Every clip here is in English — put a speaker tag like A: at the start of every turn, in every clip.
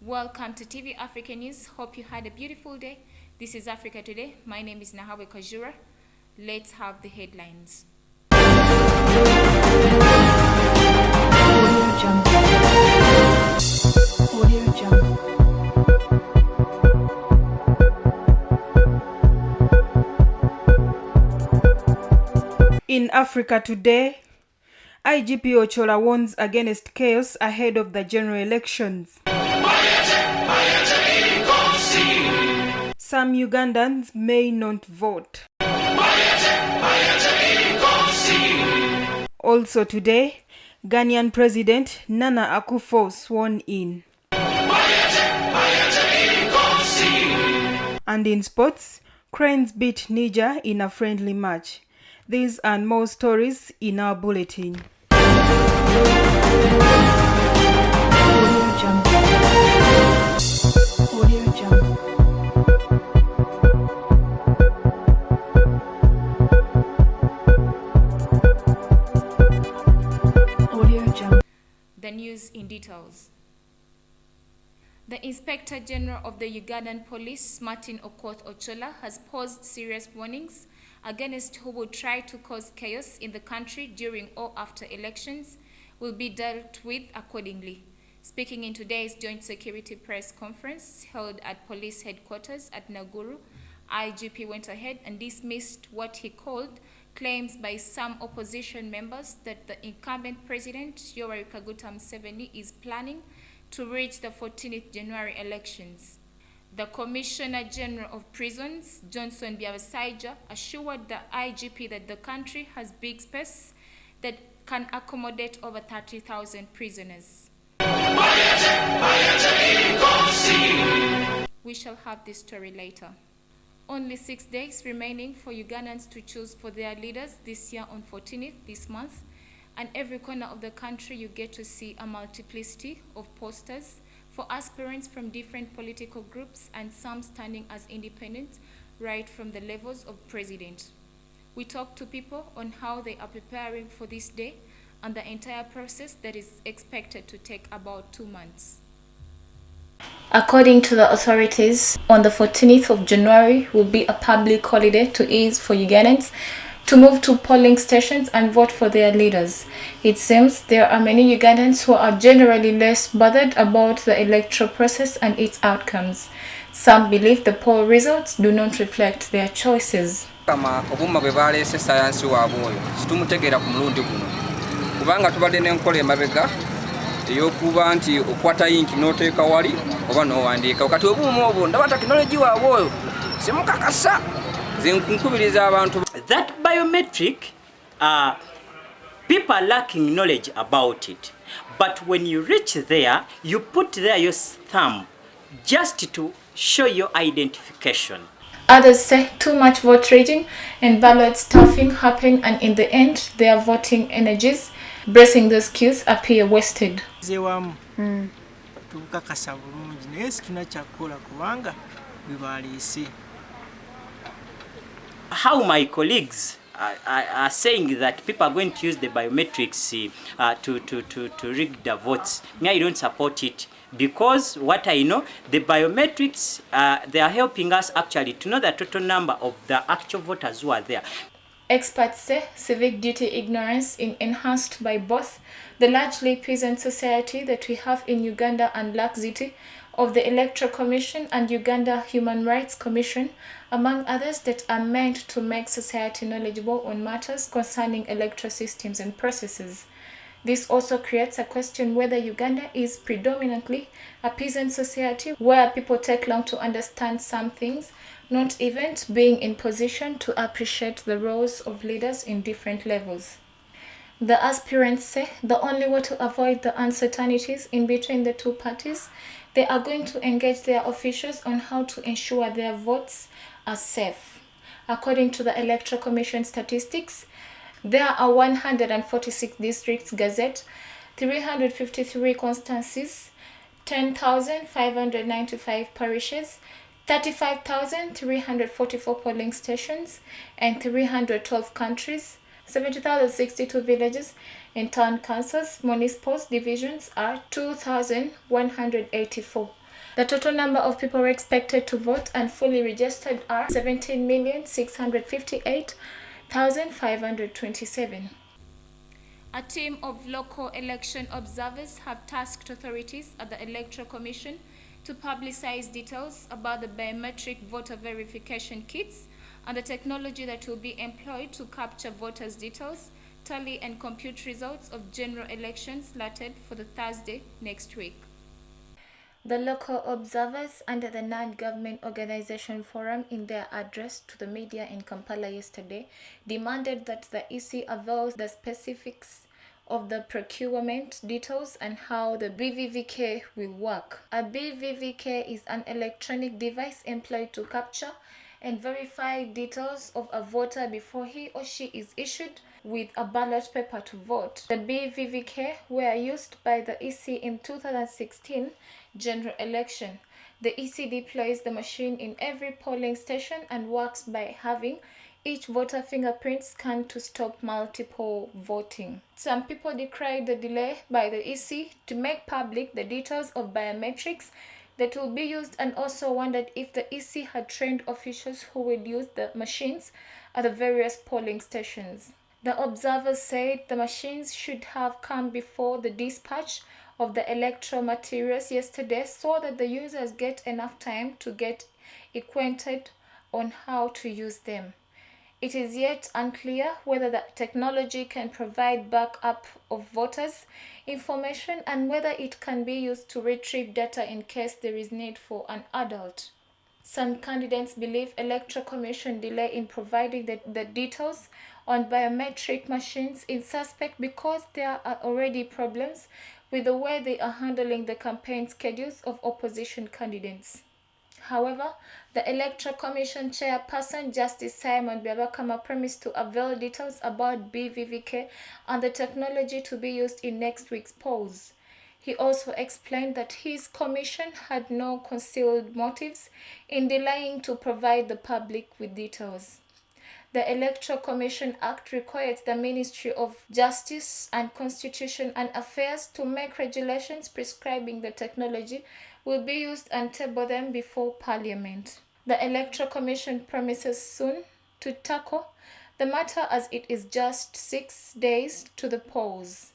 A: Welcome to TV Africa News. Hope you had a beautiful day. This is Africa Today. My name is Nahawe Kajura. Let's have the headlines.
B: In Africa Today, IGP Ochola warns against chaos ahead of the general elections. Some Ugandans may not vote. Also today, Ghanaian President Nana Akufo sworn in. And in sports, Cranes beat Niger in a friendly match. These and more stories in our bulletin.
A: The news in details. The Inspector General of the Ugandan Police, Martin Okoth Ochola, has posed serious warnings against who will try to cause chaos in the country during or after elections will be dealt with accordingly. Speaking in today's joint security press conference held at police headquarters at Naguru, IGP went ahead and dismissed what he called claims by some opposition members that the incumbent president, Yoweri Kaguta Museveni, is planning to reach the 14th January elections. The Commissioner General of Prisons, Johnson Byabasaija, assured the IGP that the country has big space that can accommodate over 30,000 prisoners. We shall have this story later. Only 6 days remaining for Ugandans to choose for their leaders this year on 14th this month, and every corner of the country you get to see a multiplicity of posters for aspirants from different political groups and some standing as independent right from the levels of president. We talked to people on how they are preparing for this day and the entire process that is expected to take about 2 months. According to the authorities, on the 14th of January will be a public holiday to ease for Ugandans to move to polling stations and vote for their leaders. It seems there are many Ugandans who are generally less bothered about the electoral process and its outcomes. Some believe the poll results do not reflect their choices.
C: Obumma bwe baleese sayansi waabwe oyo situmutegeera ku mulundi guno kubanga tubadde n'enkola emabega eyokuba nti okwata yinki n'oteeka wali oba n'owandiika kati obuuma obwo ndaba tekinologi waabwe oyo simukakasa ze nkunkubiriza abantu.
D: That biometric, people are lacking knowledge about it, but when you reach there, you put there your thumb just to show your identification.
A: Others say too much vote reading and ballot stuffing happen, and in the end their voting energies, bracing the skills, appear wasted.
D: How my colleagues are saying that people are going to use the biometrics to rig the votes, me, I don't support it. Because what I know, the biometrics, they are helping us actually to know the total number of the actual voters who are there.
A: Experts say civic duty ignorance is enhanced by both the largely peasant society that we have in Uganda and laxity of the Electoral Commission and Uganda Human Rights Commission, among others, that are meant to make society knowledgeable on matters concerning electoral systems and processes. This also creates a question whether Uganda is predominantly a peasant society where people take long to understand some things, not even being in position to appreciate the roles of leaders in different levels. The aspirants say the only way to avoid the uncertainties in between the two parties They are going to engage their officials on how to ensure their votes are safe. According to the Electoral Commission statistics, there are 146 districts gazette, 353 constituencies, 10,595 parishes, 35,344 polling stations, and 312 countries, 70,062 villages, and town councils. Municipal divisions are 2,184. The total number of people expected to vote and fully registered are 17,658,527. A team of local election observers have tasked authorities at the Electoral Commission to publicize details about the biometric voter verification kits and the technology that will be employed to capture voters' details, tally and compute results of general elections slated for the Thursday next week. The local observers under the Non-Government Organization Forum, in their address to the media in Kampala yesterday, demanded that the EC avails the specifics of the procurement details and how the BVVK will work. A BVVK is an electronic device employed to capture and verify details of a voter before he or she is issued with a ballot paper to vote. The BVVK were used by the EC in 2016 general election. The EC deploys the machine in every polling station and works by having each voter fingerprint scanned to stop multiple voting. Some people decried the delay by the EC to make public the details of biometrics that will be used, and also wondered if the EC had trained officials who would use the machines at the various polling stations. The observers said the machines should have come before the dispatch of the electoral materials yesterday so that the users get enough time to get acquainted on how to use them. It is yet unclear whether the technology can provide backup of voters' information and whether it can be used to retrieve data in case there is need for an adult. Some candidates believe Electoral Commission delay in providing the details on biometric machines is suspect because there are already problems with the way they are handling the campaign schedules of opposition candidates. However, the Electoral Commission chairperson, Justice Simon Byabakama, promised to avail details about BVVK and the technology to be used in next week's polls. He also explained that his commission had no concealed motives in delaying to provide the public with details. The Electoral Commission Act requires the Ministry of Justice and Constitution and Affairs to make regulations prescribing the technology will be used and table them before Parliament. The Electoral Commission promises soon to tackle the matter as it is just 6 days to the polls.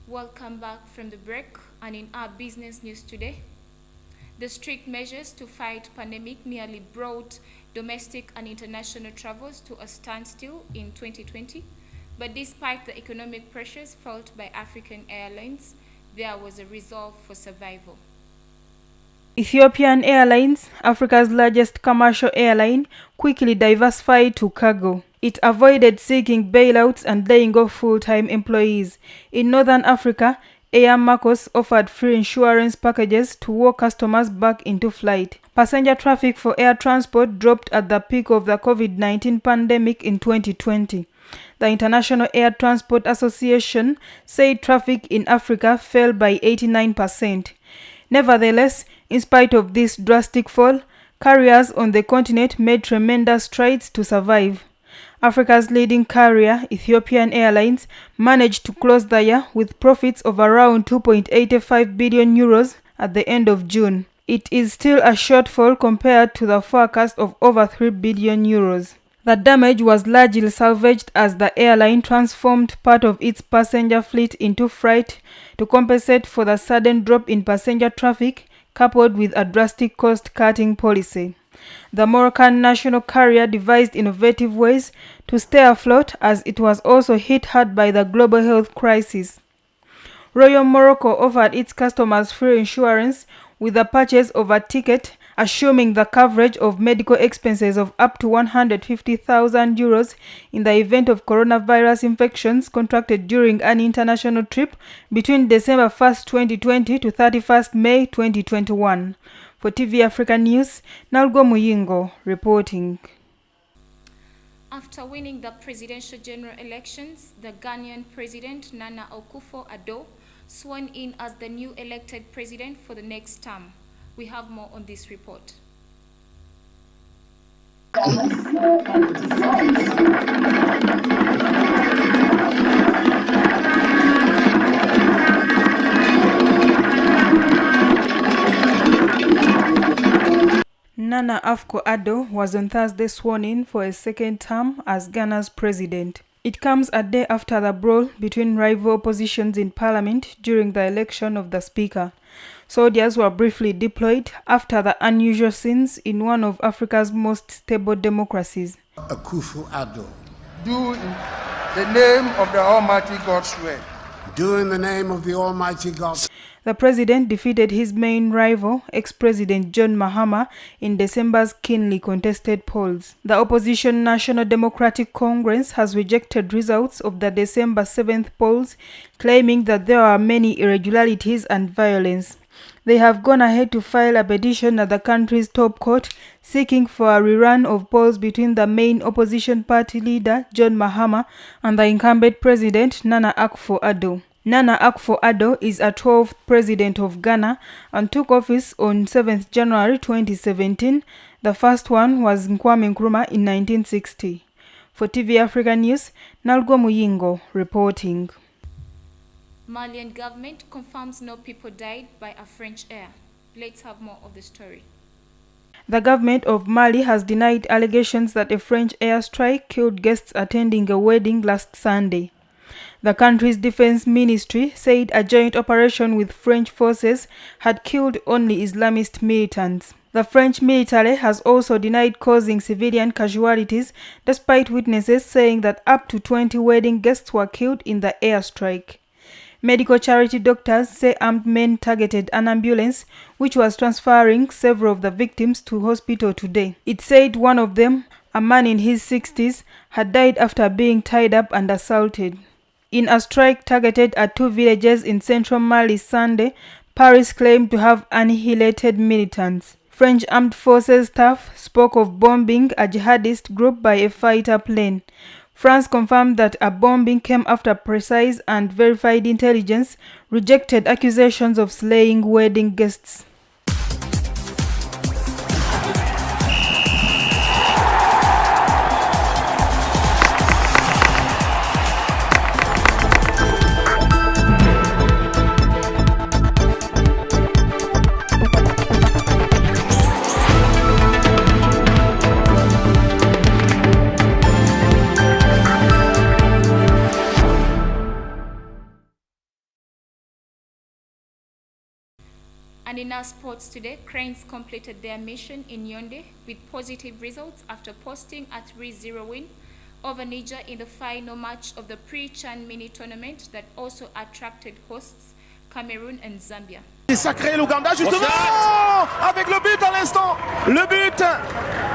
A: Welcome back from the break, and in our business news today, the strict measures to fight pandemic nearly brought domestic and international travels to a standstill in 2020. But despite the economic pressures felt by African airlines, there was a resolve for survival.
B: Ethiopian Airlines, Africa's largest commercial airline, quickly diversified to cargo. It avoided seeking bailouts and laying off full-time employees. In Northern Africa, Air Marcos offered free insurance packages to walk customers back into flight. Passenger traffic for air transport dropped at the peak of the COVID-19 pandemic in 2020. The International Air Transport Association said traffic in Africa fell by 89%. Nevertheless, in spite of this drastic fall, carriers on the continent made tremendous strides to survive. Africa's leading carrier, Ethiopian Airlines, managed to close the year with profits of around 2.85 billion euros at the end of June. It is still a shortfall compared to the forecast of over 3 billion euros. The damage was largely salvaged as the airline transformed part of its passenger fleet into freight to compensate for the sudden drop in passenger traffic, coupled with a drastic cost-cutting policy. The Moroccan national carrier devised innovative ways to stay afloat as it was also hit hard by the global health crisis. Royal Morocco offered its customers free insurance with the purchase of a ticket, assuming the coverage of medical expenses of up to 150,000 euros in the event of coronavirus infections contracted during an international trip between December 1, 2020 to 31 May 2021. For TV Africa News, Nalgo Muyingo reporting.
A: After winning the presidential general elections, the Ghanaian president Nana Akufo-Addo sworn in as the new elected president for the next term. We have more on this report.
B: Nana Akufo-Addo was on Thursday sworn in for a second term as Ghana's president. It comes a day after the brawl between rival oppositions in parliament during the election of the speaker. Soldiers were briefly deployed after the unusual scenes in one of Africa's most stable democracies.
E: Akufo-Addo.
F: Do in the name of the Almighty God swear.
E: Do in the name of the Almighty God.
B: The president defeated his main rival, ex-president John Mahama, in December's keenly contested polls. The opposition National Democratic Congress has rejected results of the December 7th polls, claiming that there are many irregularities and violence. They have gone ahead to file a petition at the country's top court, seeking for a rerun of polls between the main opposition party leader, John Mahama, and the incumbent president, Nana Akufo-Addo. Nana Akufo-Addo is a 12th president of Ghana and took office on 7th January 2017. The first one was Kwame Nkrumah in 1960. For TV Africa News, Nalgo Muyingo reporting.
A: Malian government confirms no people died by a French air. Let's have more of the story.
B: The government of Mali has denied allegations that a French airstrike killed guests attending a wedding last Sunday. The country's defense ministry said a joint operation with French forces had killed only Islamist militants. The French military has also denied causing civilian casualties, despite witnesses saying that up to 20 wedding guests were killed in the airstrike. Medical charity doctors say armed men targeted an ambulance which was transferring several of the victims to hospital today. It said one of them, a man in his 60s, had died after being tied up and assaulted. In a strike targeted at 2 villages in central Mali Sunday, Paris claimed to have annihilated militants. French armed forces staff spoke of bombing a jihadist group by a fighter plane. France confirmed that a bombing came after precise and verified intelligence rejected accusations of slaying wedding guests.
A: And in our sports today, Cranes completed their mission in Yaoundé with positive results after posting a 3-0 win over Niger in the final match of the pre-Chan mini tournament that also attracted hosts Cameroon and Zambia.
G: Et sacré l'Ouganda justement avec le but à l'instant. Le but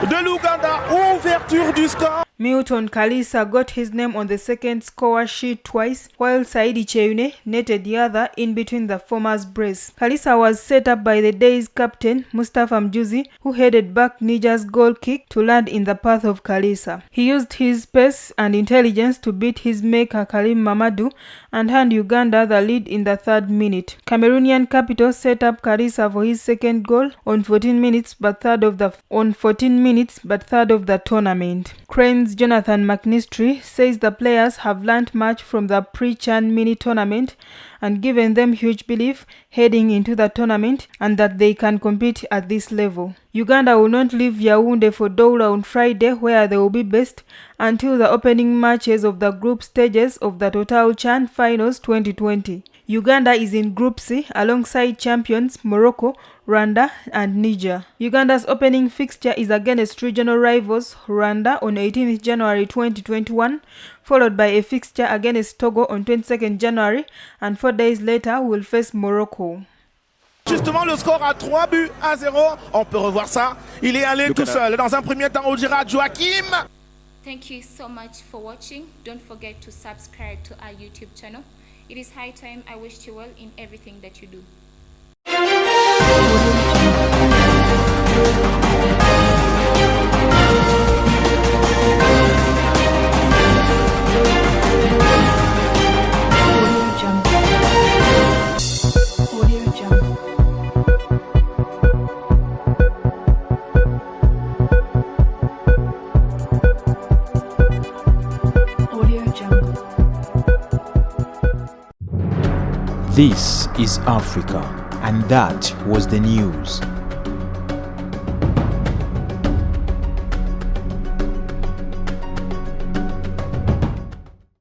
G: de l'Ouganda, ouverture du score.
B: Milton Kalisa got his name on the second score sheet twice, while Saidi Cheune netted the other in between the former's brace. Kalisa was set up by the day's captain, Mustafa Mjuzi, who headed back Niger's goal kick to land in the path of Kalisa. He used his pace and intelligence to beat his maker Karim Mamadou and hand Uganda the lead in the 3rd minute. Cameroonian capital set up Kalisa for his second goal on 14 minutes but third of the tournament. Cranes Jonathan McNistry says the players have learnt much from the pre-Chan mini tournament and given them huge belief heading into the tournament and that they can compete at this level. Uganda will not leave Yaoundé for Douala on Friday, where they will be based until the opening matches of the group stages of the Total Chan Finals 2020. Uganda is in Group C alongside champions Morocco, Rwanda and Niger. Uganda's opening fixture is against regional rivals Rwanda on 18th January 2021, followed by a fixture against Togo on 22nd January, and 4 days later will face Morocco.
G: Justement, le score à 3-0. On peut revoir ça. Il est allé tout seul. Dans un premier temps, au Girard Joachim.
A: Thank you so much for watching. Don't forget to subscribe to our YouTube channel. It is high time. I wish you well in everything that you do.
H: This is Africa, and that was the news.